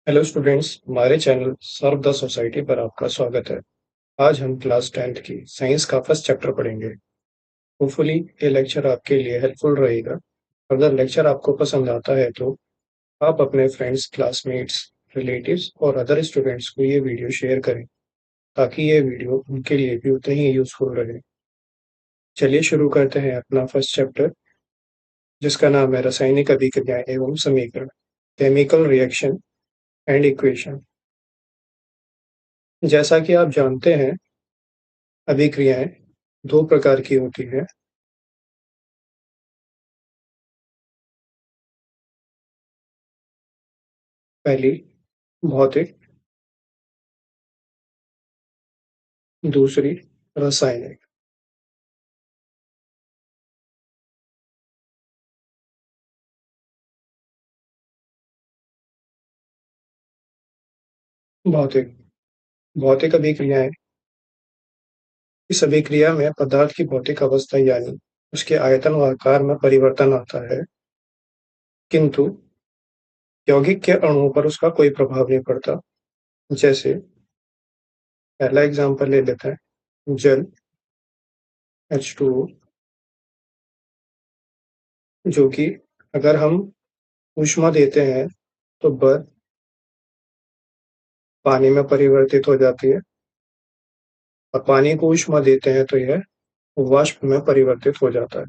Hello students, हमारे channel serve the society पर आपका स्वागत है। आज हम क्लास 10th की साइंस का फर्स्ट चैप्टर पढ़ेंगे। होपफुली ये लेक्चर आपके लिए हेल्पफुल रहेगा। अगर लेक्चर आपको पसंद आता है तो आप अपने फ्रेंड्स, क्लासमेट्स, रिलेटिव्स और अदर स्टूडेंट्स को ये वीडियो शेयर करें ताकि ये वीडियो उनके लिए भी उतनी ही यूजफुल रहे। चलिए शुरू करते हैं अपना फर्स्ट चैप्टर, जिसका नाम है रासायनिक अभिक्रियाएं एवं समीकरण, केमिकल रिएक्शन एंड इक्वेशन। जैसा कि आप जानते हैं, अभिक्रियाएं दो प्रकार की होती हैं। पहली भौतिक, दूसरी रासायनिक। भौतिक भौतिक अभिक्रियाएं, इस अभिक्रिया में पदार्थ की भौतिक अवस्था यानी उसके आयतन व आकार में परिवर्तन आता है, किंतु यौगिक के अणुओं पर उसका कोई प्रभाव नहीं पड़ता। जैसे पहला एग्जांपल ले लेते हैं, जल H2O, जो कि अगर हम ऊष्मा देते हैं तो बर्फ पानी में परिवर्तित हो जाती है, और पानी को ऊष्मा देते हैं तो यह वाष्प में परिवर्तित हो जाता है।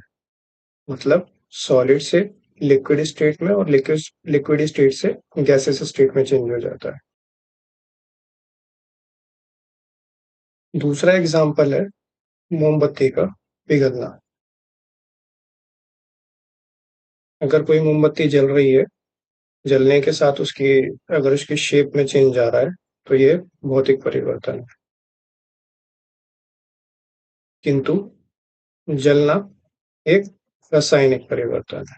मतलब सॉलिड से लिक्विड स्टेट में और लिक्विड लिक्विड स्टेट से गैसेस स्टेट में चेंज हो जाता है। दूसरा एग्जांपल है मोमबत्ती का पिघलना। अगर कोई मोमबत्ती जल रही है, जलने के साथ उसकी अगर उसकी शेप में चेंज आ रहा है तो ये भौतिक परिवर्तन है। किंतु जलना एक रासायनिक परिवर्तन है,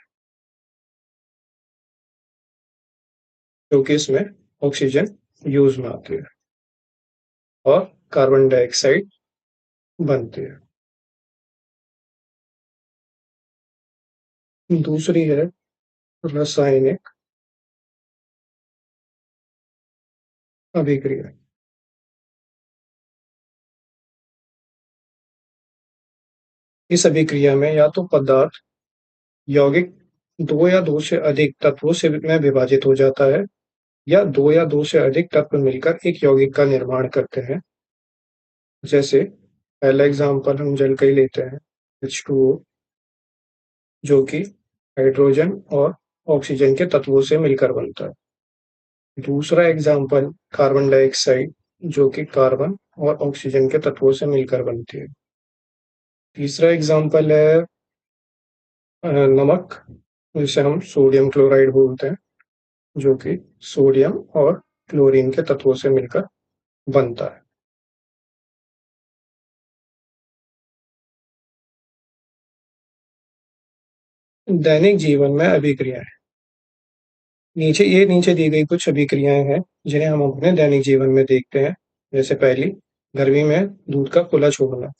क्योंकि इसमें ऑक्सीजन यूज में आती है और कार्बन डाइऑक्साइड बनती है। दूसरी है रासायनिक अभिक्रिया। इस अभिक्रिया में या तो पदार्थ यौगिक दो या दो से अधिक तत्वों से में विभाजित हो जाता है, या दो या दो से अधिक तत्व मिलकर एक यौगिक का निर्माण करते हैं। जैसे पहला एग्जांपल हम जल का ही लेते हैं, H2O, जो कि हाइड्रोजन और ऑक्सीजन के तत्वों से मिलकर बनता है। दूसरा एग्जांपल कार्बन डाइऑक्साइड, जो कि कार्बन और ऑक्सीजन के तत्वों से मिलकर बनती है। तीसरा एग्जांपल है नमक, जिसे हम सोडियम क्लोराइड बोलते हैं, जो कि सोडियम और क्लोरीन के तत्वों से मिलकर बनता है। दैनिक जीवन में अभिक्रियाएं, नीचे दी गई कुछ अभिक्रियाएं हैं जिन्हें हम अपने दैनिक जीवन में देखते हैं। जैसे पहली, गर्मी में दूध का खुला छोड़ना।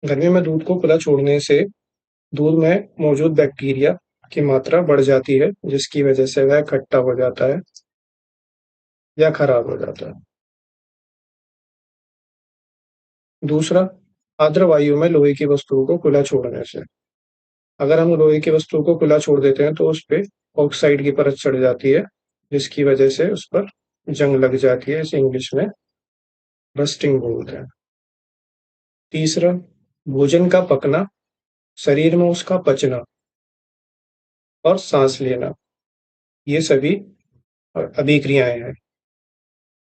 गर्मी में दूध को खुला छोड़ने से दूध में मौजूद बैक्टीरिया की मात्रा बढ़ जाती है, जिसकी वजह से वह खट्टा हो जाता है या खराब हो जाता है। दूसरा, आर्द्र वायु में लोहे की वस्तुओं को खुला छोड़ने से। अगर हम लोहे की वस्तुओं को खुला छोड़ देते हैं तो उस पे ऑक्साइड की परत चढ़ जाती है, जिसकी वजह से उस पर जंग लग जाती है। इसे इंग्लिश में रस्टिंग बोलते हैं। तीसरा, भोजन का पकना, शरीर में उसका पचना और सांस लेना, ये सभी अभिक्रियाएं हैं।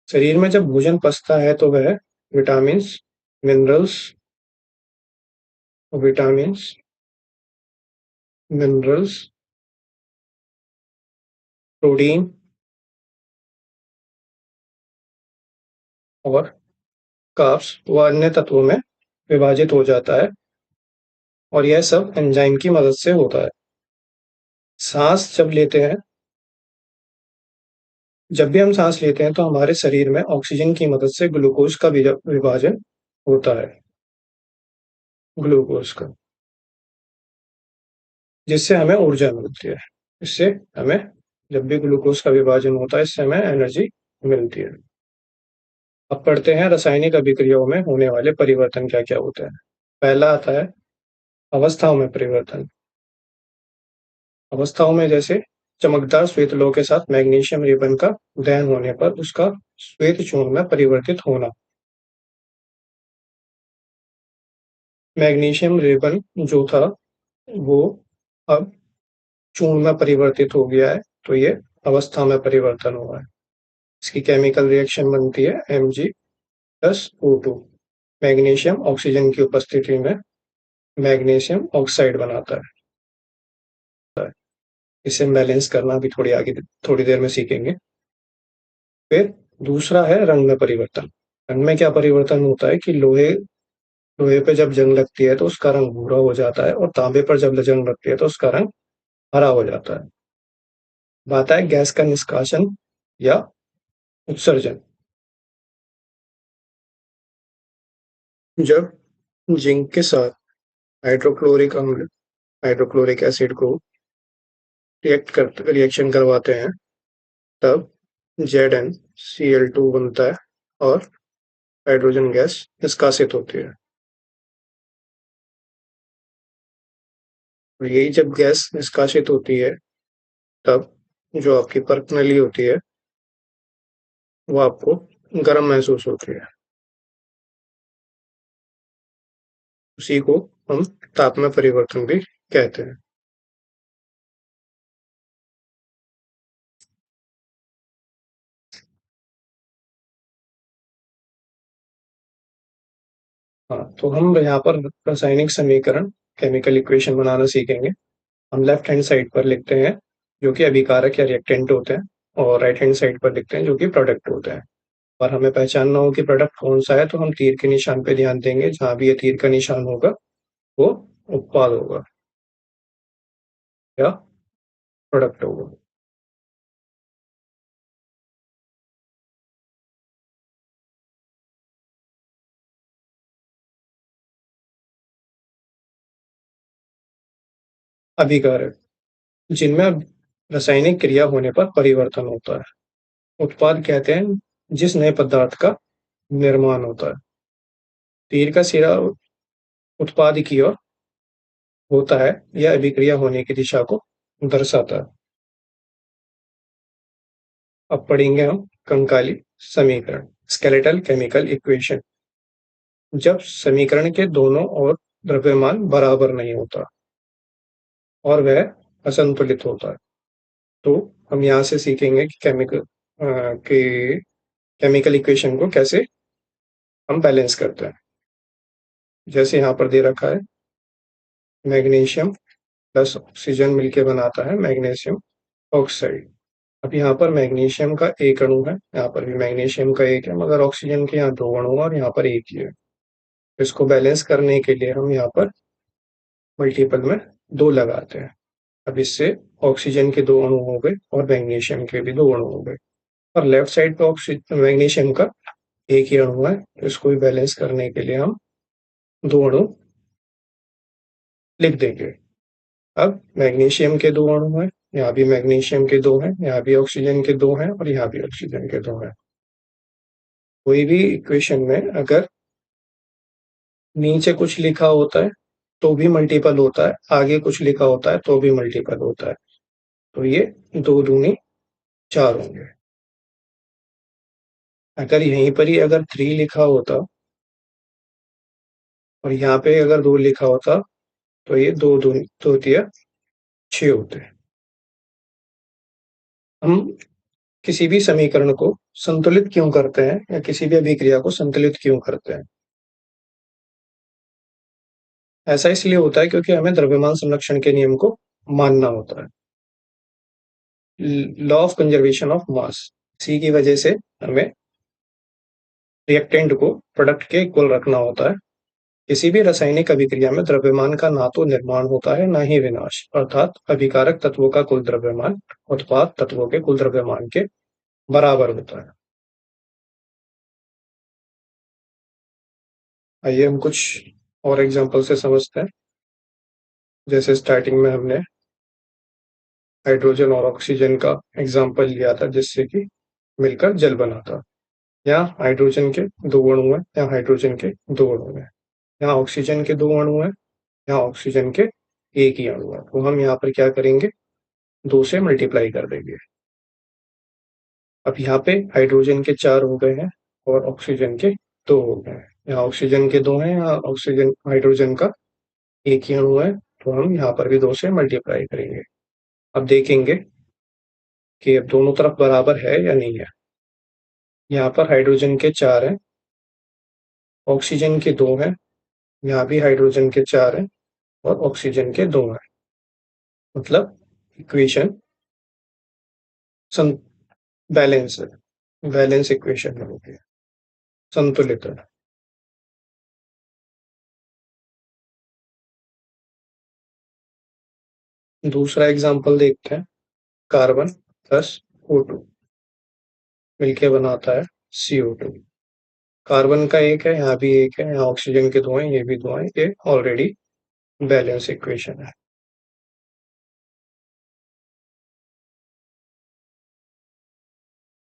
शरीर में जब भोजन पचता है तो वह vitamins, minerals vitamins minerals, protein और कार्ब्स व अन्य तत्वों में विभाजित हो जाता है, और यह सब एंजाइम की मदद से होता है। सांस जब लेते हैं जब भी हम सांस लेते हैं तो हमारे शरीर में ऑक्सीजन की मदद से ग्लूकोज का विभाजन होता है, ग्लूकोज का, जिससे हमें ऊर्जा मिलती है। इससे हमें जब भी ग्लूकोज का विभाजन होता है इससे हमें एनर्जी मिलती है। अब पढ़ते हैं रासायनिक अभिक्रियाओं में होने वाले परिवर्तन क्या क्या होते हैं। पहला आता है अवस्थाओं में परिवर्तन। अवस्थाओं में जैसे चमकदार श्वेत लोह के साथ मैग्नीशियम रिबन का दहन होने पर उसका श्वेत चूर्ण में परिवर्तित होना। मैग्नीशियम रिबन जो था वो अब चूर्ण में परिवर्तित हो गया है, तो ये अवस्था में परिवर्तन हुआ है। इसकी केमिकल रिएक्शन बनती है Mg+O2। मैग्नीशियम ऑक्सीजन की उपस्थिति में मैग्नीशियम ऑक्साइड बनाता है। इसे बैलेंस करना भी थोड़ी आगे थोड़ी देर में सीखेंगे। फिर दूसरा है रंग में परिवर्तन। रंग में क्या परिवर्तन होता है कि लोहे लोहे पे जब जंग लगती है तो उसका रंग भूरा हो जाता है, और तांबे पर जब जंग लगती है तो उसका रंग हरा हो जाता है। बात है गैस का निष्कासन या उत्सर्जन। जब जिंक के साथ हाइड्रोक्लोरिक अम्ल हाइड्रोक्लोरिक एसिड को रिएक्शन करवाते हैं, तब ZnCl2 बनता है और हाइड्रोजन गैस निष्कासित होती है। और यही जब गैस निष्कासित होती है तब जो आपकी पर्क नली होती है वो आपको गर्म महसूस होती है। उसी को हम ताप में परिवर्तन भी कहते हैं। हाँ, तो हम यहाँ पर रासायनिक समीकरण केमिकल इक्वेशन बनाना सीखेंगे। हम लेफ्ट हैंड साइड पर लिखते हैं जो कि अभिकारक या रिएक्टेंट होते हैं, और राइट हैंड साइड पर लिखते हैं जो कि प्रोडक्ट होते हैं। और हमें पहचानना हो कि प्रोडक्ट कौन सा है तो हम तीर के निशान पे ध्यान देंगे। जहां भी ये तीर का निशान होगा वो उत्पाद होगा या प्रोडक्ट होगा। अभिकारक जिनमें रासायनिक क्रिया होने पर परिवर्तन होता है। उत्पाद कहते हैं जिस नए पदार्थ का निर्माण होता है। तीर का सिरा उत्पाद की ओर होता है, यह अभिक्रिया होने की दिशा को दर्शाता है। अब पढ़ेंगे हम कंकाली समीकरण, स्केलेटल केमिकल इक्वेशन। जब समीकरण के दोनों ओर द्रव्यमान बराबर नहीं होता और वह असंतुलित होता है, तो हम यहाँ से सीखेंगे कि केमिकल इक्वेशन को कैसे हम बैलेंस करते हैं। जैसे यहाँ पर दे रखा है मैग्नीशियम प्लस ऑक्सीजन मिलके बनाता है मैग्नीशियम ऑक्साइड। अब यहाँ पर मैग्नीशियम का एक अणु है, यहाँ पर भी मैग्नीशियम का एक है, मगर ऑक्सीजन के यहाँ दो अणु है और यहाँ पर एक ही है। इसको बैलेंस करने के लिए हम यहाँ पर मल्टीपल में दो लगाते हैं। अब इससे ऑक्सीजन के दो अणु हो गए और मैग्नीशियम के भी दो अणु हो गए। और लेफ्ट साइड पे ऑक्सीजन मैग्नीशियम का एक ही अणु है, तो इसको भी बैलेंस करने के लिए हम दो अणु लिख देंगे। अब मैग्नीशियम के दो अणु हैं, यहाँ भी मैग्नीशियम के दो हैं, यहाँ भी ऑक्सीजन के दो हैं और यहाँ भी ऑक्सीजन के दो हैं। कोई भी इक्वेशन में अगर नीचे कुछ लिखा होता है तो भी मल्टीपल होता है, आगे कुछ लिखा होता है तो भी मल्टीपल होता है। तो ये दो दूनी चार होंगे। अगर यहीं पर ही अगर थ्री लिखा होता और यहाँ पे अगर दो लिखा होता तो ये दो दूनी दो तिया छह होते। हम किसी भी समीकरण को संतुलित क्यों करते हैं या किसी भी अभिक्रिया को संतुलित क्यों करते हैं? ऐसा इसलिए होता है क्योंकि हमें द्रव्यमान संरक्षण के नियम को मानना होता है, law of conservation of mass. इसी की वजह से हमें रिएक्टेंट को प्रोडक्ट के इक्वल रखना होता है। किसी भी रासायनिक अभिक्रिया में द्रव्यमान का ना तो निर्माण होता है ना ही विनाश, अर्थात अभिकारक तत्वों का कुल द्रव्यमान उत्पाद तत्वों के कुल द्रव्यमान के बराबर होता है। आइए हम कुछ और एग्जांपल से समझते हैं। जैसे स्टार्टिंग में हमने हाइड्रोजन और ऑक्सीजन का एग्जाम्पल लिया था जिससे कि मिलकर जल बना था। यहाँ हाइड्रोजन के 2 अणु हैं, यहाँ हाइड्रोजन के 2 अणु हैं। यहाँ ऑक्सीजन के 2 अणु हैं, यहाँ ऑक्सीजन के 1 ही अणु है। तो हम यहाँ पर क्या करेंगे, 2 से मल्टीप्लाई कर देंगे। अब यहाँ पे हाइड्रोजन के 4 हो गए हैं और ऑक्सीजन के 2 हो गए हैं। यहाँ ऑक्सीजन के 2 हैं, यहाँ ऑक्सीजन हाइड्रोजन का 1 ही अणु है, तो हम यहाँ पर भी 2 से मल्टीप्लाई करेंगे। अब देखेंगे कि अब दोनों तरफ बराबर है या नहीं है। यहाँ पर हाइड्रोजन के 4 हैं, ऑक्सीजन के 2 हैं, यहाँ भी हाइड्रोजन के 4 हैं और ऑक्सीजन के 2 हैं। मतलब इक्वेशन सं बैलेंस है, बैलेंस इक्वेशन हो गया, संतुलित है। दूसरा एग्जाम्पल देखते हैं, कार्बन प्लस O2 मिलके बनाता है CO2। कार्बन का 1 है, यहाँ भी 1 है, यहाँ ऑक्सीजन के 2 हैं, ये भी 2 हैं, ये ऑलरेडी बैलेंस इक्वेशन है।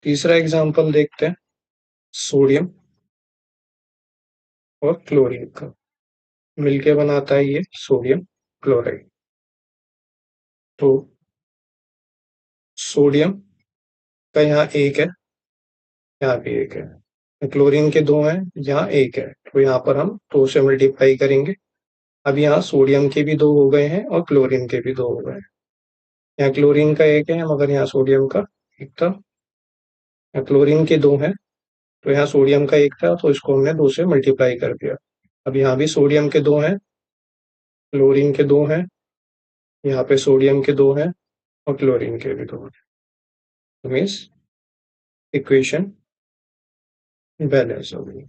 तीसरा एग्जाम्पल देखते हैं, सोडियम और क्लोरीन का मिलके बनाता है ये सोडियम क्लोराइड। तो सोडियम का यहाँ 1 है, यहाँ भी 1 है, क्लोरीन के 2 हैं, यहाँ 1 है, तो यहाँ पर हम 2 से मल्टीप्लाई करेंगे। अब यहाँ सोडियम के भी 2 हो गए हैं और क्लोरीन के भी 2 हो गए हैं। यहाँ क्लोरीन का 1 है, मगर यहाँ सोडियम का 1 था। यहाँ क्लोरीन के 2 हैं, तो यहाँ सोडियम का 1 था, तो इसको हमने 2 से मल्टीप्लाई कर दिया। अब यहाँ भी सोडियम के 2 हैं, क्लोरीन के 2 हैं, यहाँ पे सोडियम के 2 हैं और क्लोरीन के भी 2 हैं। तो मीन्स इक्वेशन बैलेंस हो गई।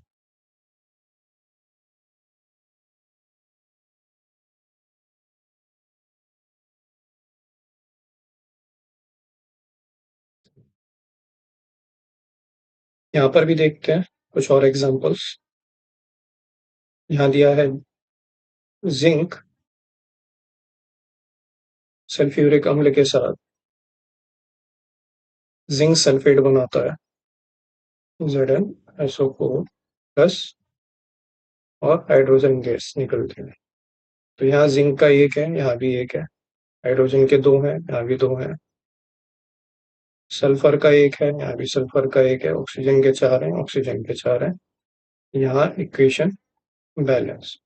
यहाँ पर भी देखते हैं कुछ और एग्जांपल्स। यहाँ दिया है जिंक सल्फ्यूरिक अम्ल के साथ जिंक सल्फेट बनाता है, ZnSO4 प्लस और हाइड्रोजन गैस निकलती है। तो यहाँ जिंक का 1 है, यहाँ भी 1 है, हाइड्रोजन के 2 हैं, यहाँ भी 2 हैं, सल्फर का 1 है, यहाँ भी सल्फर का 1 है, ऑक्सीजन के 4 हैं, ऑक्सीजन के 4 हैं। यहाँ इक्वेशन बैलेंस।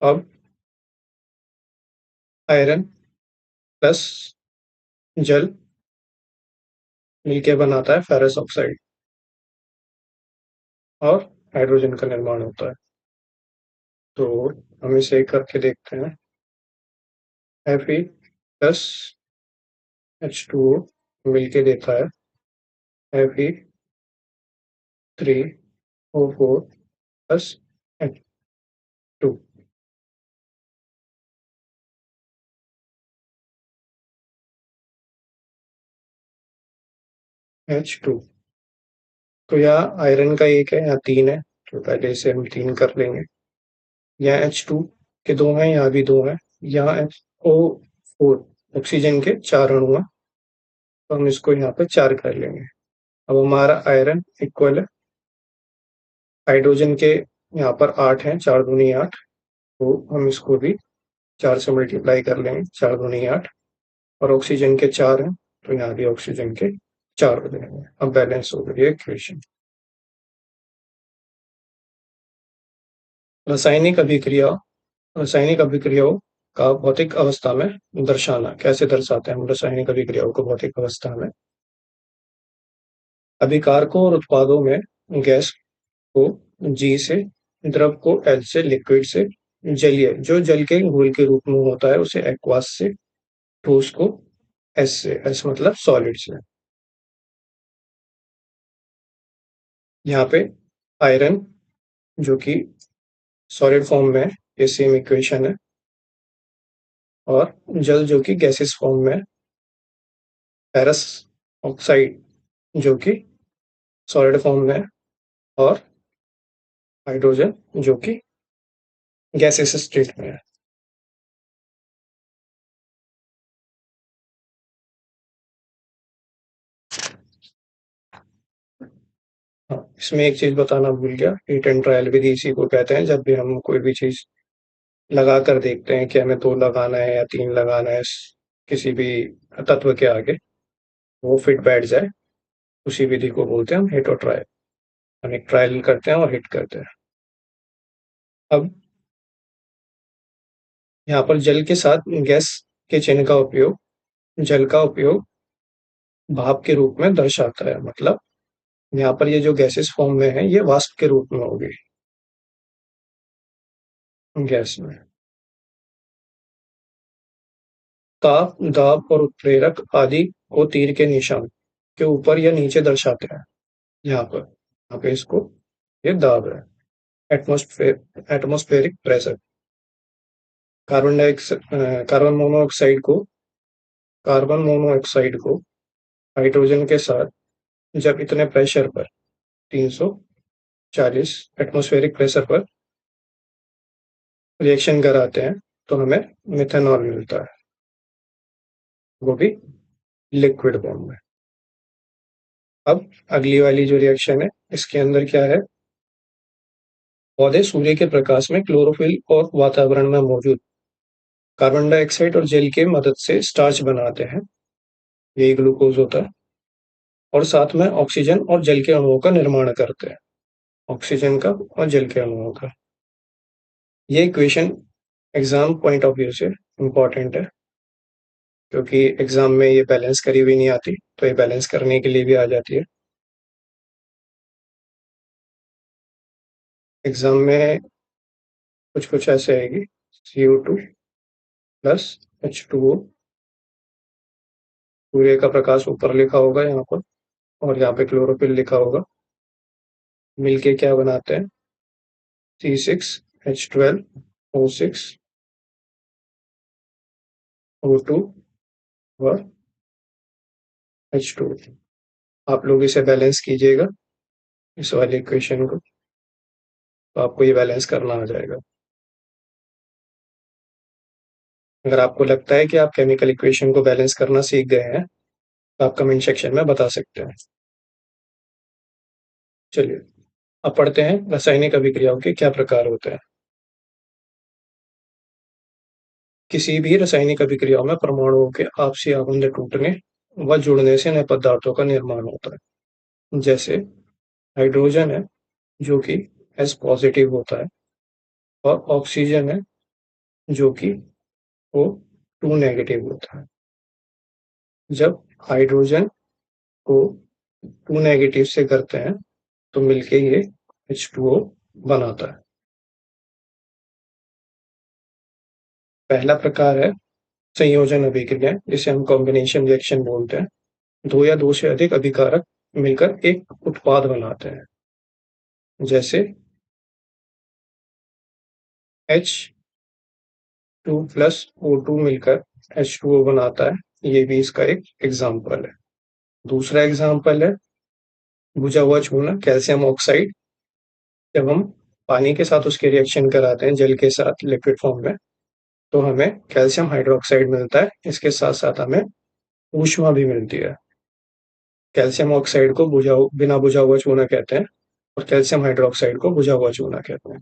अब आयरन प्लस जल मिलके बनाता है फेरस ऑक्साइड और हाइड्रोजन का निर्माण होता है। तो हम इसे करके देखते हैं, Fe+H2O मिलके देता है Fe3O4 प्लस H2। H2 तो यहाँ आयरन का 1 है, यहाँ 3 है, तो पहले इसे हम 3 कर लेंगे। यहाँ H2 के 2 हैं, यहाँ भी 2 हैं, यहाँ HO4 ऑक्सीजन के 4 अणु हैं, तो हम इसको यहाँ पे 4 कर लेंगे। अब हमारा आयरन इक्वल है हाइड्रोजन के, यहाँ पर 8 हैं, 4 दूनी 8, तो हम इसको भी 4 से मल्टीप्लाई कर लेंगे, 4 दूनी 8, और ऑक्सीजन के 4 हैं, तो यहाँ भी ऑक्सीजन के 4 हो जाएंगे। अब बैलेंस हो गई इक्वेशन। रासायनिक अभिक्रिया, रासायनिक अभिक्रियाओं का भौतिक अवस्था में दर्शाना। कैसे दर्शाते हैं हम रासायनिक अभिक्रियाओं को भौतिक अवस्था में? अभिकारकों और उत्पादों में गैस को G से, द्रव को L से, लिक्विड से, जलीय जो जल के घोल के रूप में होता है उसे एक्वास से, ठोस को S से, S मतलब सॉलिड से। यहाँ पे आयरन जो कि सॉलिड फॉर्म में है, ये सेम इक्वेशन है, और जल जो कि गैसेस फॉर्म में है, फेरस ऑक्साइड जो कि सॉलिड फॉर्म में है, और हाइड्रोजन जो कि गैसेस स्टेट में है। हाँ, इसमें एक चीज़ बताना भूल गया, हीट एंड ट्रायल विधि इसी को कहते हैं जब भी हम कोई भी चीज़ लगा कर देखते हैं कि हमें 2 लगाना है या 3 लगाना है किसी भी तत्व के आगे, वो फिट बैठ जाए, उसी विधि को बोलते हैं हम हिट और ट्रायल। हम एक ट्रायल करते हैं और हिट करते हैं। अब यहाँ पर जल के साथ गैस के चिन्ह का उपयोग, जल का उपयोग भाप के रूप में दर्शाता है। मतलब यहाँ पर ये जो गैसेस फॉर्म में है, ये वाष्प के रूप में होगी गैस में। ताप, दाब और उत्प्रेरक आदि को तीर के निशान के ऊपर या नीचे दर्शाते हैं। यहाँ पे इसको ये दाब है। एटमॉस्फेरिक प्रेशर, कार्बन मोनोऑक्साइड को कार्बन मोनोऑक्साइड को हाइड्रोजन के साथ जब इतने प्रेशर पर 340 एटमॉस्फेरिक प्रेशर पर रिएक्शन कराते हैं तो हमें मिथेनॉल मिलता है, वो भी लिक्विड फॉर्म में। अब अगली वाली जो रिएक्शन है, इसके अंदर क्या है, पौधे सूर्य के प्रकाश में क्लोरोफिल और वातावरण में मौजूद कार्बन डाइऑक्साइड और जल की मदद से स्टार्च बनाते हैं, यही ग्लूकोज होता है, और साथ में ऑक्सीजन और जल के अणुओं का निर्माण करते हैं, ऑक्सीजन का और जल के अणुओं का। ये equation exam point of view से इम्पोर्टेंट है, क्योंकि एग्जाम में ये बैलेंस करी हुई नहीं आती, तो ये बैलेंस करने के लिए भी आ जाती है। एग्जाम में कुछ कुछ ऐसे आएगी, CO2 प्लस H2O, सूर्य का प्रकाश ऊपर लिखा होगा यहाँ पर, और यहाँ पे क्लोरोफिल लिखा होगा, मिलके क्या बनाते हैं, C6H12O6 O2 और H2O। आप लोग इसे बैलेंस कीजिएगा, इस वाले इक्वेशन को, तो आपको ये बैलेंस करना आ जाएगा। अगर आपको लगता है कि आप केमिकल इक्वेशन को बैलेंस करना सीख गए हैं, तो आप कमेंट सेक्शन में बता सकते हैं। चलिए, अब पढ़ते हैं रासायनिक अभिक्रियाओं के क्या प्रकार होते हैं। किसी भी रासायनिक अभिक्रियाओं में परमाणुओं के आपसी आबंध टूटने व जुड़ने से नए पदार्थों का निर्माण होता है। जैसे हाइड्रोजन है, जो कि H पॉजिटिव होता है, और ऑक्सीजन है, जो कि O2 नेगेटिव होता है। जब हाइड्रोजन को 2 नेगेटिव से करते हैं, तो मिलके ये H2O बनाता है। पहला प्रकार है संयोजन अभिक्रिया, जिसे हम कॉम्बिनेशन रिएक्शन बोलते हैं। 2 या 2 से अधिक अभिकारक मिलकर एक उत्पाद बनाते हैं। जैसे H2 प्लस O2 मिलकर H2O बनाता है, ये भी इसका एक एग्जाम्पल है। दूसरा एग्जाम्पल है बुझा हुआ चूना, कैल्शियम ऑक्साइड। जब हम पानी के साथ उसके रिएक्शन कराते हैं, जल के साथ लिक्विड फॉर्म में, तो हमें कैल्शियम हाइड्रोक्साइड मिलता है। इसके साथ साथ हमें ऊष्मा भी मिलती है। कैल्शियम ऑक्साइड को बिना बुझा हुआ चूना कहते हैं, और कैल्शियम हाइड्रोक्साइड को बुझा हुआ चूना कहते हैं।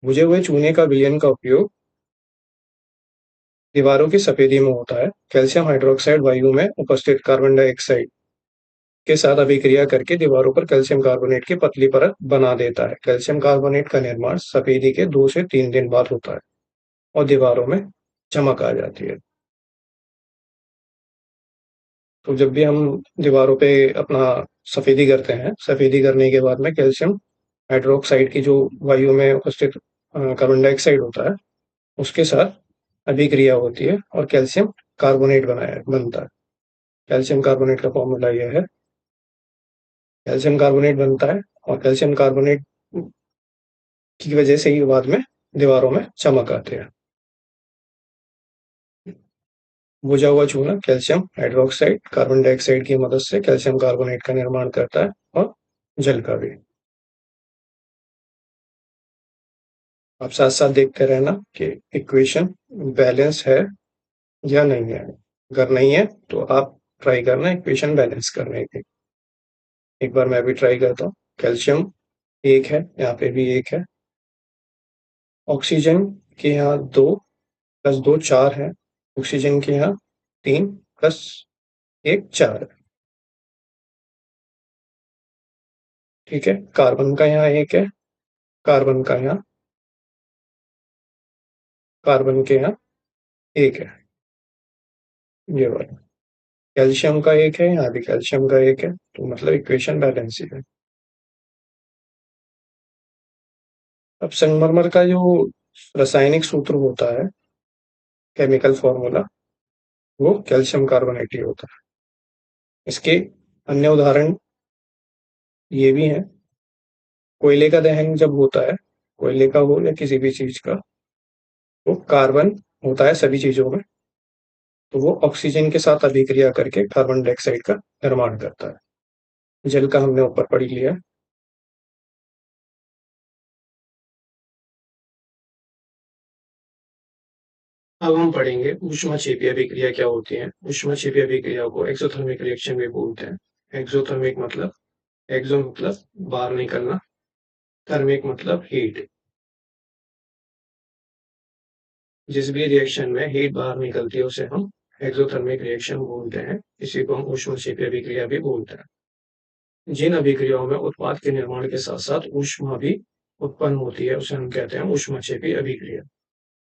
बुझे हुए चूने का विलयन का उपयोग दीवारों की सफेदी में होता है। कैल्शियम हाइड्रोक्साइड वायु में उपस्थित कार्बन डाइऑक्साइड के साथ अभिक्रिया करके दीवारों पर कैल्शियम कार्बोनेट की पतली परत बना देता है। कैल्शियम कार्बोनेट का निर्माण सफेदी के 2 से 3 दिन बाद होता है और दीवारों में चमक आ जाती है। तो जब भी हम दीवारों पे अपना सफेदी करते हैं, सफेदी करने के बाद में कैल्शियम हाइड्रोक्साइड की जो वायु में उपस्थित कार्बन डाइऑक्साइड होता है, उसके साथ अभिक्रिया होती है और कैल्शियम कार्बोनेट बनता है। कैल्शियम कार्बोनेट का फॉर्मूला यह है, कैल्शियम कार्बोनेट बनता है, और कैल्शियम कार्बोनेट की वजह से ही बाद में दीवारों में चमक आते हैं। बुझा हुआ चूना कैल्शियम हाइड्रोक्साइड कार्बन डाइऑक्साइड की मदद से कैल्शियम कार्बोनेट का निर्माण करता है, और जल का भी। आप साथ साथ देखते रहना कि इक्वेशन बैलेंस है या नहीं है। अगर नहीं है तो आप ट्राई करना इक्वेशन बैलेंस करने की। एक बार मैं भी ट्राई करता हूँ। कैल्शियम 1 है, यहाँ पे भी 1 है। ऑक्सीजन के यहाँ 2 + 2 4 है। ऑक्सीजन के यहाँ 3 + 1 4 है। ठीक है, कार्बन का यहाँ 1 है, कार्बन का यहाँ कार्बन के यहाँ 1 है, ये वाला। कैल्शियम का 1 है, यहाँ भी कैल्शियम का 1 है, तो मतलब इक्वेशन बैलेंस ही है। अब संगमरमर का जो रासायनिक सूत्र होता है, केमिकल फॉर्मूला, वो कैल्शियम कार्बोनेट ही होता है। इसके अन्य उदाहरण ये भी हैं। कोयले का दहन जब होता है, कोयले का हो या किसी भी चीज का, तो कार्बन होता है सभी चीजों में, तो वो ऑक्सीजन के साथ अभिक्रिया करके कार्बन डाइऑक्साइड का निर्माण करता है। जल का हमने ऊपर पढ़ लिया। अब हम पढ़ेंगे ऊष्माक्षेपी अभिक्रिया क्या होती है। ऊष्माक्षेपी अभिक्रिया को एक्सोथर्मिक रिएक्शन भी बोलते हैं। एक्सोथर्मिक मतलब, एक्सो मतलब बाहर निकलना, थर्मिक मतलब हीट। जिस भी रिएक्शन में हीट बाहर निकलती है उसे हम एक्सोथर्मिक रिएक्शन बोलते हैं। इसी को हम ऊष्माक्षेपी अभिक्रिया भी बोलते हैं। जिन अभिक्रियाओं में उत्पाद के निर्माण के साथ साथ ऊष्मा भी उत्पन्न होती है उसे हम कहते हैं ऊष्माक्षेपी अभिक्रिया।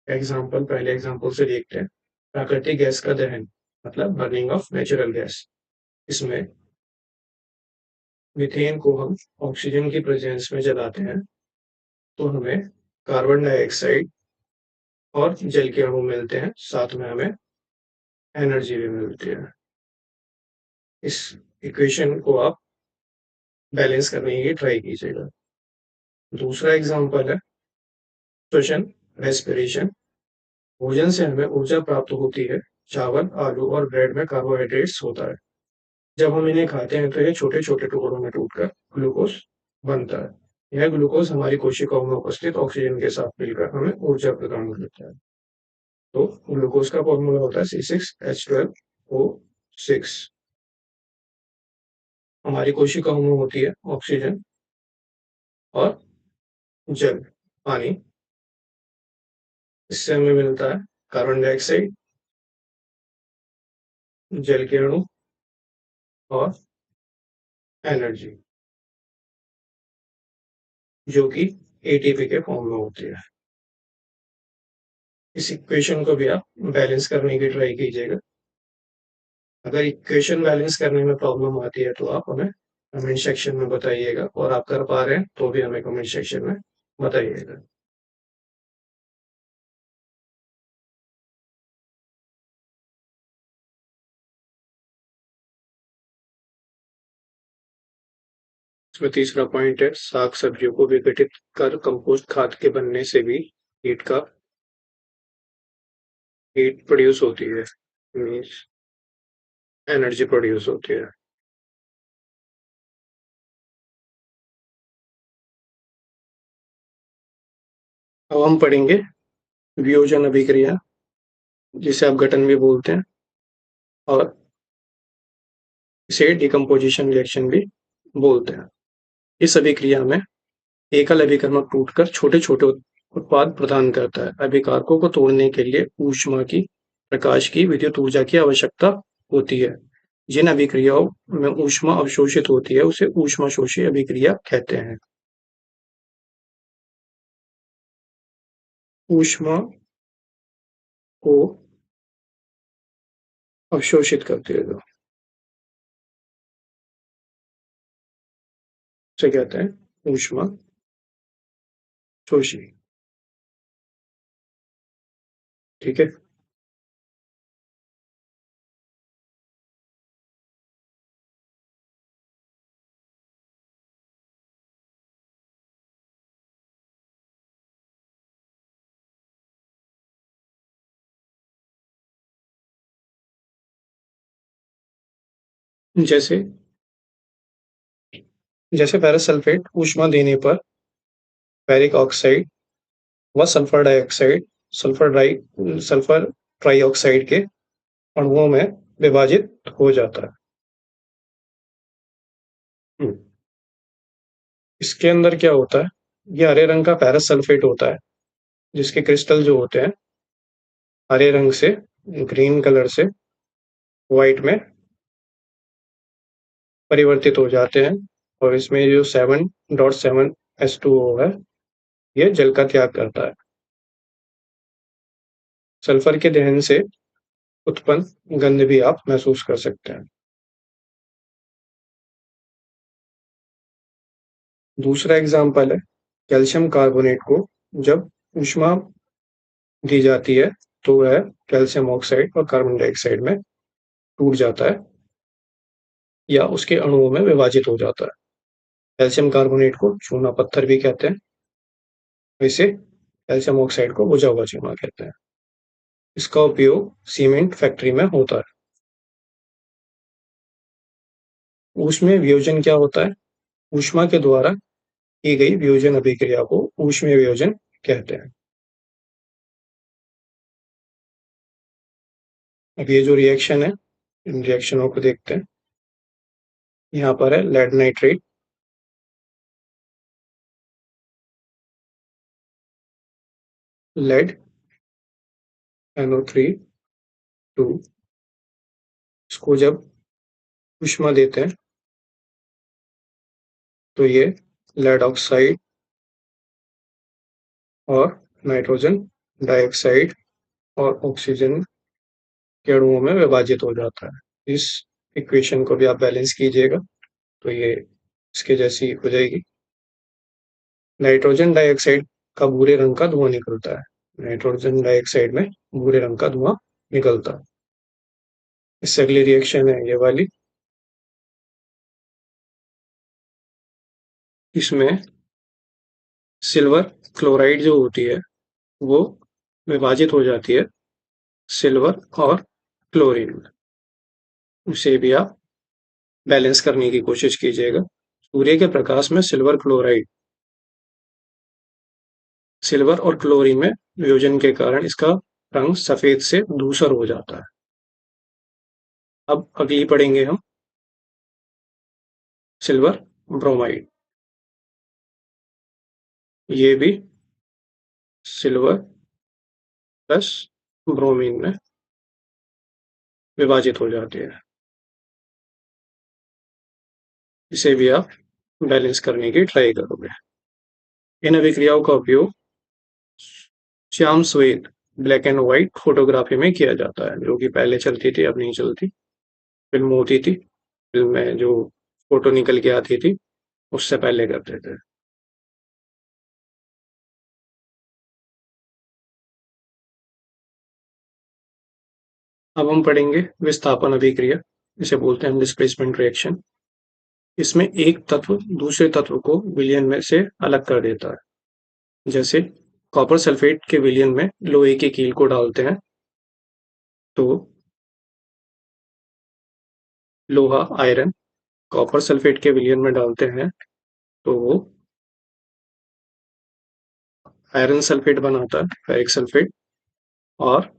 एग्जाम्पल, पहले एग्जाम्पल से देखते हैं। प्राकृतिक गैस का दहन मतलब बर्निंग ऑफ नेचुरल गैस। इसमें मीथेन को हम ऑक्सीजन की प्रेजेंस में जलाते हैं तो हमें कार्बन डाइऑक्साइड और जल के अणु मिलते हैं, साथ में हमें एनर्जी भी मिलती है। इस इक्वेशन को आप बैलेंस करने की ट्राई कीजिएगा। दूसरा एग्जाम्पल है श्वसन, रेस्पिरेशन। भोजन से हमें ऊर्जा प्राप्त होती है। चावल, आलू और ब्रेड में कार्बोहाइड्रेट्स होता है। जब हम इन्हें खाते हैं तो ये छोटे छोटे टुकड़ों में टूटकर ग्लूकोज बनता है। यह ग्लूकोज हमारी कोशिकाओं में उपस्थित ऑक्सीजन के साथ मिलकर हमें ऊर्जा प्रदान करता है। तो ग्लूकोज का फॉर्मूला होता है C6H12O6। हमारी कोशिकाओं में होती है ऑक्सीजन और जल, पानी। इससे हमें मिलता है कार्बन डाइऑक्साइड, जल के अणु और एनर्जी, जो कि एटीपी के फॉर्म में होती है। इस इक्वेशन को भी आप बैलेंस करने की ट्राई कीजिएगा। अगर इक्वेशन बैलेंस करने में प्रॉब्लम आती है तो आप हमें कमेंट सेक्शन में बताइएगा, और आप कर पा रहे हैं तो भी हमें कमेंट सेक्शन में बताइएगा। इसमें तीसरा पॉइंट है, साग सब्जियों को विघटित कर कंपोस्ट खाद के बनने से भी हीट प्रोड्यूस होती है, मीन्स एनर्जी प्रोड्यूस होती है। अब हम पढ़ेंगे वियोजन अभिक्रिया, जिसे आप गठन भी बोलते हैं, और इसे डिकम्पोजिशन रिएक्शन भी बोलते हैं। इस अभिक्रिया में एकल अभिकर्मक टूटकर छोटे छोटे उत्पाद प्रदान करता है। अभिकारकों को तोड़ने के लिए ऊष्मा की, प्रकाश की, विद्युत ऊर्जा की आवश्यकता होती है। जिन अभिक्रियाओं में ऊष्मा अवशोषित होती है उसे ऊष्माशोषी अभिक्रिया कहते हैं। ऊष्मा को अवशोषित करती है जो, उसे कहते हैं ऊष्मा शोषी। ठीक है, जैसे जैसे फेरस सल्फेट ऊष्मा देने पर फेरिक ऑक्साइड व सल्फर ट्राइऑक्साइड के अणुओं में विभाजित हो जाता है। इसके अंदर क्या होता है, ये हरे रंग का फेरस सल्फेट होता है, जिसके क्रिस्टल जो होते हैं हरे रंग से ग्रीन कलर से व्हाइट में परिवर्तित हो जाते हैं, और इसमें जो 7.7 H2O है, ये जल का त्याग करता है। सल्फर के दहन से उत्पन्न गंध भी आप महसूस कर सकते हैं। दूसरा एग्जाम्पल है कैल्शियम कार्बोनेट को जब ऊष्मा दी जाती है तो वह कैल्शियम ऑक्साइड और कार्बन डाइऑक्साइड में टूट जाता है या उसके अणुओं में विभाजित हो जाता है। कैल्शियम कार्बोनेट को चूना पत्थर भी कहते हैं। वैसे कैल्शियम ऑक्साइड को बुझा हुआ चूना कहते हैं। इसका उपयोग सीमेंट फैक्ट्री में होता है। ऊष्मीय वियोजन क्या होता है? ऊष्मा के द्वारा की गई वियोजन अभिक्रिया को ऊष्मीय वियोजन कहते हैं। अब ये जो रिएक्शन है, इन रिएक्शनों को देखते हैं। यहाँ पर है लेड नाइट्रेट, लेड NO3 2। इसको जब ऊष्मा देते हैं तो ये लेड ऑक्साइड और नाइट्रोजन डाइऑक्साइड और ऑक्सीजन के अणुओं में विभाजित हो जाता है। इस इक्वेशन को भी आप बैलेंस कीजिएगा तो ये इसके जैसी हो जाएगी। नाइट्रोजन डाइऑक्साइड का भूरे रंग का धुआं निकलता है। नाइट्रोजन डाइऑक्साइड में भूरे रंग का धुआं निकलता है। इससे अगली रिएक्शन है ये वाली। इसमें सिल्वर क्लोराइड जो होती है वो विभाजित हो जाती है सिल्वर और क्लोरीन में। उसे भी आप बैलेंस करने की कोशिश कीजिएगा। सूर्य के प्रकाश में सिल्वर क्लोराइड सिल्वर और क्लोरीन में वियोजन के कारण इसका रंग सफेद से धूसर हो जाता है। अब अगली पढ़ेंगे हम सिल्वर ब्रोमाइड। ये भी सिल्वर प्लस ब्रोमीन में विभाजित हो जाती है। इसे भी आप बैलेंस करने की ट्राई करोगे। इन अभिक्रियाओं का उपयोग श्याम श्वेत ब्लैक एंड व्हाइट फोटोग्राफी में किया जाता है, जो कि पहले चलती थी, अब नहीं चलती। फिल्म होती थी, फिल्म में जो फोटो निकल के आती थी उससे पहले करते थे। अब हम पढ़ेंगे विस्थापन अभिक्रिया, इसे बोलते हैं हम डिस्प्लेसमेंट रिएक्शन। इसमें एक तत्व दूसरे तत्व को विलयन में से अलग कर देता है। जैसे कॉपर सल्फेट के विलयन में लोहे की कील को डालते हैं तो लोहा आयरन, कॉपर सल्फेट के विलयन में डालते हैं तो वो आयरन सल्फेट बनाता है, फेरिक सल्फेट, और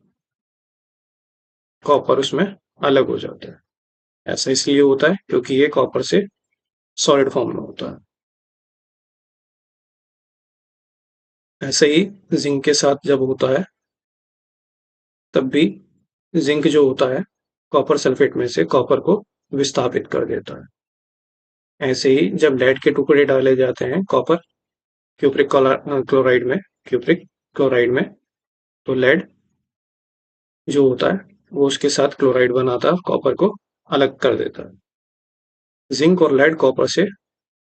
कॉपर उसमें अलग हो जाता है। ऐसा इसलिए होता है क्योंकि ये कॉपर से सॉलिड फॉर्म में होता है। ऐसे ही जिंक के साथ जब होता है तब भी जिंक जो होता है कॉपर सल्फेट में से कॉपर को विस्थापित कर देता है। ऐसे ही जब लेड के टुकड़े डाले जाते हैं कॉपर क्यूप्रिक क्लोराइड में क्यूप्रिक क्लोराइड में, तो लेड जो होता है वो उसके साथ क्लोराइड बनाता है, कॉपर को अलग कर देता है। जिंक और लेड कॉपर से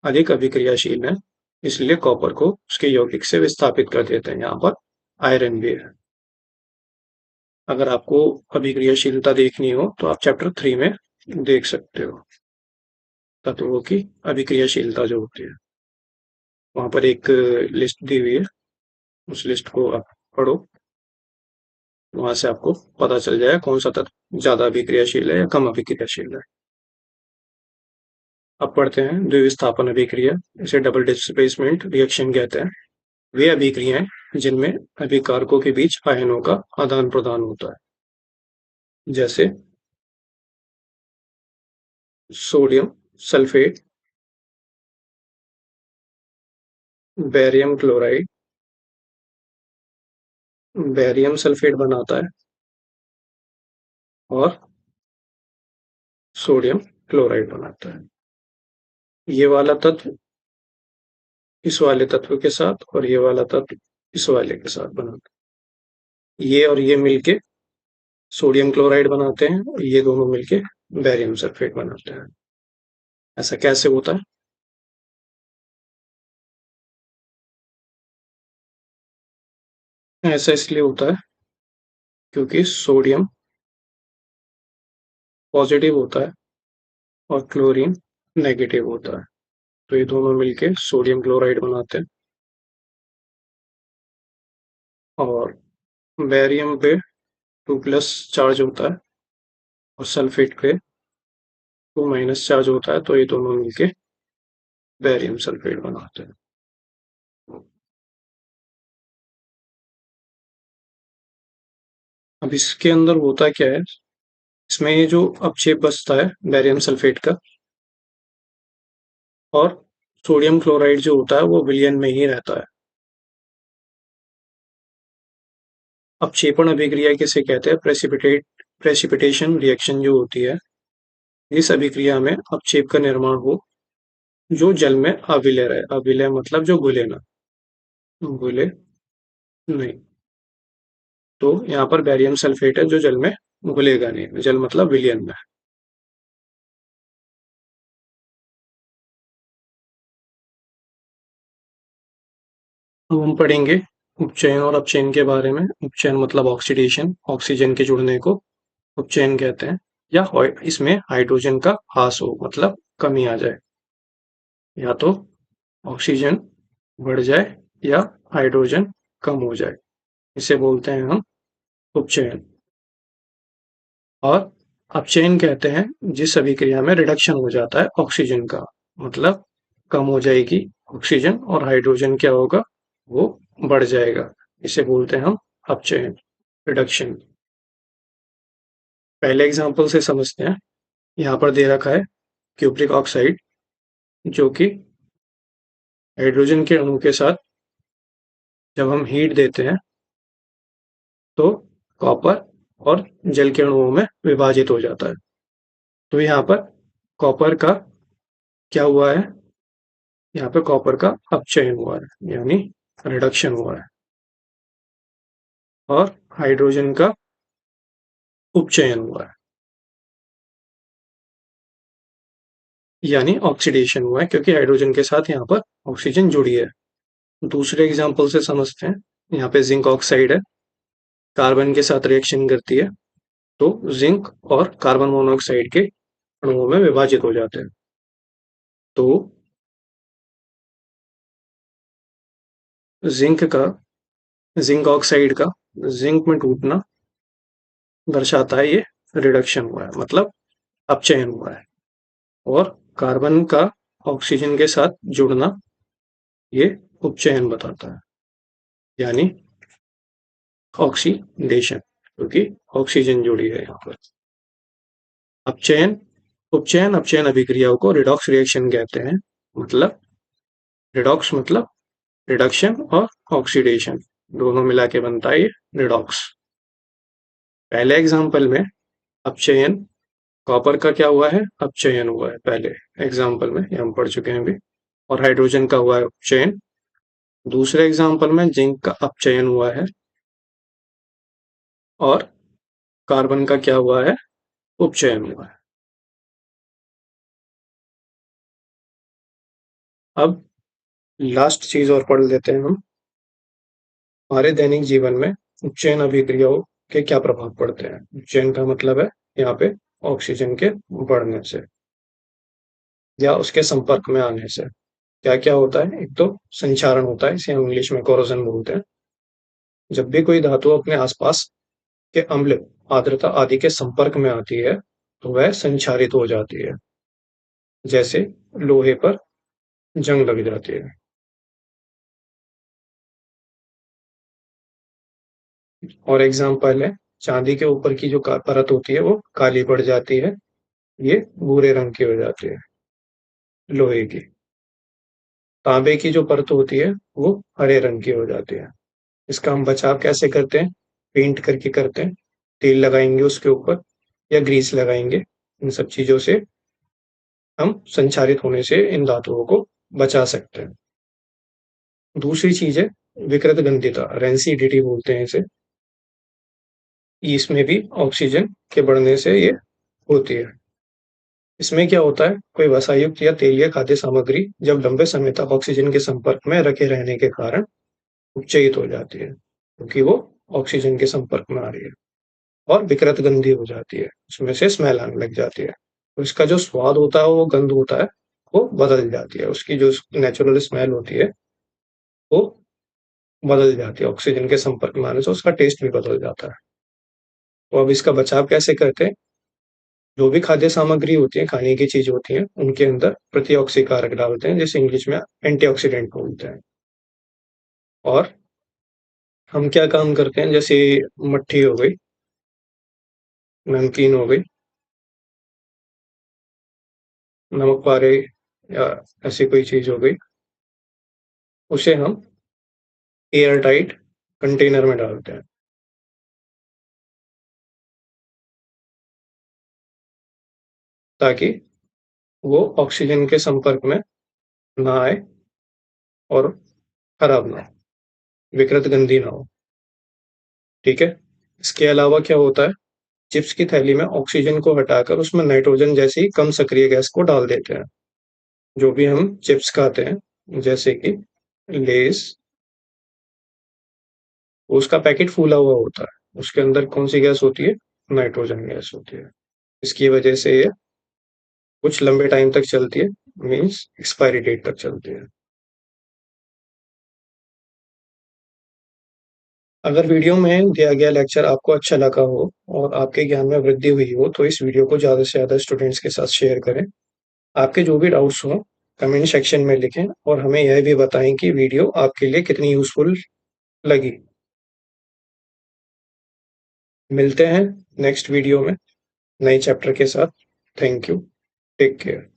अधिक अभिक्रियाशील है, इसलिए कॉपर को उसके यौगिक से विस्थापित कर देते हैं। यहाँ पर आयरन भी है। अगर आपको अभिक्रियाशीलता देखनी हो तो आप चैप्टर 3 में देख सकते हो तत्वों की अभिक्रियाशीलता जो होती है। वहां पर एक लिस्ट दी हुई है, उस लिस्ट को आप पढ़ो, वहां से आपको पता चल जाएगा कौन सा तत्व ज्यादा अभिक्रियाशील है या कम अभिक्रियाशील है। अब पढ़ते हैं द्विविस्थापन अभिक्रिया, इसे डबल डिस्प्लेसमेंट रिएक्शन कहते हैं। वे अभिक्रियाएं जिनमें अभिकारकों के बीच आयनों का आदान प्रदान होता है, जैसे sodium sulphate barium chloride barium sulphate बनाता है और सोडियम क्लोराइड बनाता है। ये वाला तत्व इस वाले तत्व के साथ और ये वाला तत्व इस वाले के साथ बनाता है। ये और ये मिलके सोडियम क्लोराइड बनाते हैं और ये दोनों मिलके बैरियम सल्फेट बनाते हैं। ऐसा कैसे होता है? ऐसा इसलिए होता है क्योंकि सोडियम पॉजिटिव होता है और क्लोरीन नेगेटिव होता है। तो ये दोनों मिलके सोडियम क्लोराइड बनाते हैं और बैरियम पे 2+ चार्ज होता है और सल्फेट पे 2- चार्ज होता है, तो ये दोनों मिलके बैरियम सल्फेट बनाते हैं। अब इसके अंदर होता क्या है, इसमें ये जो अपक्षेप बचता है बैरियम सल्फेट का और सोडियम क्लोराइड जो होता है वो विलयन में ही रहता है। अपक्षेपण अभिक्रिया किसे कहते हैं? प्रेसिपिटेशन रिएक्शन जो होती है, इस अभिक्रिया में अपक्षेप का निर्माण हो जो जल में अविलय रहे। अविलय मतलब जो घुले ना, घुले नहीं। तो यहाँ पर बैरियम सल्फेट है जो जल में घुलेगा नहीं, जल मतलब विलयन में। अब हम पढ़ेंगे उपचयन और अपचयन के बारे में। उपचयन मतलब ऑक्सीडेशन, ऑक्सीजन के जुड़ने को उपचयन कहते हैं। या इसमें हाइड्रोजन का ह्रास हो मतलब कमी आ जाए, या तो ऑक्सीजन बढ़ जाए या हाइड्रोजन कम हो जाए, इसे बोलते हैं हम उपचयन। और अपचयन कहते हैं जिस अभिक्रिया में रिडक्शन हो जाता है ऑक्सीजन का, मतलब कम हो जाएगी ऑक्सीजन और हाइड्रोजन क्या होगा, वो बढ़ जाएगा, इसे बोलते हैं हम अपचयन, रिडक्शन। पहले एग्जांपल से समझते हैं। यहाँ पर दे रखा है क्यूप्रिक ऑक्साइड जो कि हाइड्रोजन के अणु के साथ जब हम हीट देते हैं तो कॉपर और जल के अणुओं में विभाजित हो जाता है। तो यहाँ पर कॉपर का क्या हुआ है, यहाँ पे कॉपर का अपचयन हुआ है यानी रिडक्शन हुआ है, और हाइड्रोजन का उपचयन हुआ है यानी ऑक्सीडेशन हुआ है, क्योंकि हाइड्रोजन के साथ यहाँ पर ऑक्सीजन जुड़ी है। दूसरे एग्जाम्पल से समझते हैं। यहाँ पे जिंक ऑक्साइड है, कार्बन के साथ रिएक्शन करती है तो जिंक और कार्बन मोनोऑक्साइड के अणुओं में विभाजित हो जाते हैं। तो जिंक का जिंक ऑक्साइड का जिंक में टूटना दर्शाता है ये रिडक्शन हुआ है, मतलब अपचयन हुआ है। और कार्बन का ऑक्सीजन के साथ जुड़ना ये उपचयन बताता है यानी ऑक्सीडेशन, क्योंकि ऑक्सीजन जुड़ी है यहाँ पर। अपचयन उपचयन अपचयन अभिक्रियाओं को रिडॉक्स रिएक्शन कहते हैं। मतलब रिडॉक्स मतलब रिडक्शन और ऑक्सीडेशन दोनों मिला के बनता है ये रिडॉक्स। पहले एग्जाम्पल में अपचयन, कॉपर का क्या हुआ है, अपचयन हुआ है पहले एग्जाम्पल में, ये हम पढ़ चुके हैं अभी। और हाइड्रोजन का हुआ है अपचयन। दूसरे एग्जाम्पल में जिंक का अपचयन हुआ है और कार्बन का क्या हुआ है, उपचयन हुआ है। अब लास्ट चीज और पढ़ लेते हैं हम। हमारे दैनिक जीवन में उपचयन अभिक्रियाओं के क्या प्रभाव पड़ते हैं? उपचयन का मतलब है यहाँ पे ऑक्सीजन के बढ़ने से या उसके संपर्क में आने से क्या क्या होता है। एक तो संक्षारण होता है, इसे हम इंग्लिश में कोरोजन बोलते हैं। जब भी कोई धातु अपने आसपास के अम्ल, आर्द्रता आदि के संपर्क में आती है तो वह संक्षारित हो जाती है, जैसे लोहे पर जंग लग जाती है। और एग्जाम्पल है, चांदी के ऊपर की जो परत होती है वो काली पड़ जाती है, ये भूरे रंग की हो जाती है लोहे की। तांबे की जो परत होती है वो हरे रंग की हो जाती है। इसका हम बचाव कैसे करते हैं? पेंट करके करते हैं। तेल लगाएंगे उसके ऊपर या ग्रीस लगाएंगे। इन सब चीजों से हम संचारित होने से इन धातुओं को बचा सकते हैं। दूसरी चीज है विकृत गंधिता, रेंसिडिटी बोलते हैं इसे। इसमें भी ऑक्सीजन के बढ़ने से ये होती है। इसमें क्या होता है, कोई वसायुक्त या तेलीय खाद्य सामग्री जब लंबे समय तक ऑक्सीजन के संपर्क में रखे रहने के कारण उपचयित हो जाती है, क्योंकि वो ऑक्सीजन के संपर्क में आ रही है और विकृत गंधी हो जाती है, उसमें से स्मेल आने लग जाती है। तो इसका जो स्वाद होता है, वो गंध होता है, वो बदल जाती है। उसकी जो नेचुरल स्मेल होती है वो बदल जाती है, ऑक्सीजन के संपर्क में आने से उसका टेस्ट भी बदल जाता है। तो अब इसका बचाव कैसे करते हैं? जो भी खाद्य सामग्री होती है, खाने की चीज होती है, उनके अंदर प्रतिऑक्सी कारक डालते हैं, जिसे इंग्लिश में एंटीऑक्सीडेंट बोलते हैं। और हम क्या काम करते हैं, जैसे मट्ठी हो गई, नमकीन हो गई, नमक पारे या ऐसी कोई चीज हो गई, उसे हम एयर टाइट कंटेनर में डालते हैं, ताकि वो ऑक्सीजन के संपर्क में ना आए और खराब ना हो, विकृत गंधी ना हो। ठीक है। इसके अलावा क्या होता है, चिप्स की थैली में ऑक्सीजन को हटाकर उसमें नाइट्रोजन जैसी कम सक्रिय गैस को डाल देते हैं। जो भी हम चिप्स खाते हैं, जैसे कि लेस, उसका पैकेट फूला हुआ होता है, उसके अंदर कौन सी गैस होती है? नाइट्रोजन गैस होती है। इसकी वजह से ये कुछ लंबे टाइम तक चलती है, मीन्स एक्सपायरी डेट तक चलती है। अगर वीडियो में दिया गया लेक्चर आपको अच्छा लगा हो और आपके ज्ञान में वृद्धि हुई हो, तो इस वीडियो को ज़्यादा से ज़्यादा स्टूडेंट्स के साथ शेयर करें। आपके जो भी डाउट्स हों, कमेंट सेक्शन में लिखें और हमें यह भी बताएं कि वीडियो आपके लिए कितनी यूज़फुल लगी। मिलते हैं नेक्स्ट वीडियो में नए चैप्टर के साथ। Thank you. Take care.